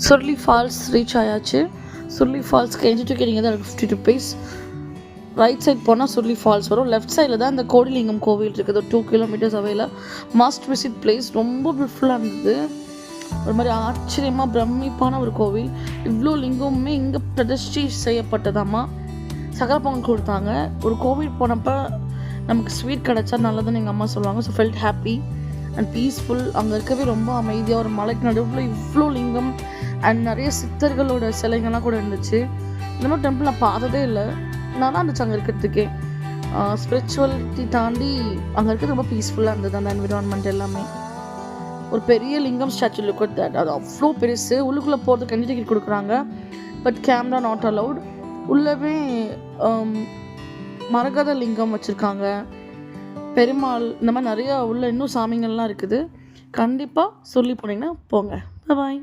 Suruli falls reach ஆயாச்சு. Suruli ஃபால்ஸ்க்கு entry ticket இங்கே தான் இருக்குது, 50 ருபீஸ். ரைட் சைட் போனால் சுருளி ஃபால்ஸ் வரும். லெஃப்ட் சைடில் தான் இந்த கோடிலிங்கம் கோவில் இருக்குது, ஒரு 2 கிலோமீட்டர்ஸ் அவையில். Must visit place. ரொம்ப பியூட்டிஃபுல்லாக இருந்தது. ஒரு மாதிரி ஆச்சரியமாக பிரமிப்பான ஒரு கோவில். இவ்வளோ லிங்கமுமே இங்கே பிரதிஷ்டை செய்யப்பட்டதாம்மா. சக்கரை பொங்கல் கொடுத்தாங்க. ஒரு கோவில் போனப்போ நமக்கு ஸ்வீட் கிடச்சா நல்லதுன்னு எங்கள் அம்மா சொல்லுவாங்க. So felt happy and peaceful. அங்கே இருக்கவே ரொம்ப அமைதியாக, ஒரு மலைக்கு நடுவில் இவ்வளோ லிங்கம் அண்ட் நிறைய சித்தர்களோட சிலைகள்லாம் கூட இருந்துச்சு. இந்த மாதிரி டெம்பிள் நான் பார்த்ததே இல்லை, நல்லா இருந்துச்சு அங்கே இருக்கிறதுக்கே. ஸ்பிரிச்சுவலிட்டி தாண்டி அங்கே இருக்கிறது ரொம்ப பீஸ்ஃபுல்லாக இருந்தது. அந்த என்விரான்மெண்ட் எல்லாமே. ஒரு பெரிய லிங்கம் ஸ்டாச்சு, லுக் அட் தட். அது அவ்வளோ பெருசு. உள்ளுக்குள்ளே போகிறதுக்கு என்ட்ரி டிக்கெட் கொடுக்குறாங்க, பட் கேமரா நாட் அலவுட். உள்ளவே மரகத லிங்கம் வச்சுருக்காங்க, பெருமாள், இந்த மாதிரி நிறையா உள்ள இன்னும் சாமிங்கள்லாம் இருக்குது. கண்டிப்பாக சொல்லி போனீங்கன்னா போங்க. பாய்.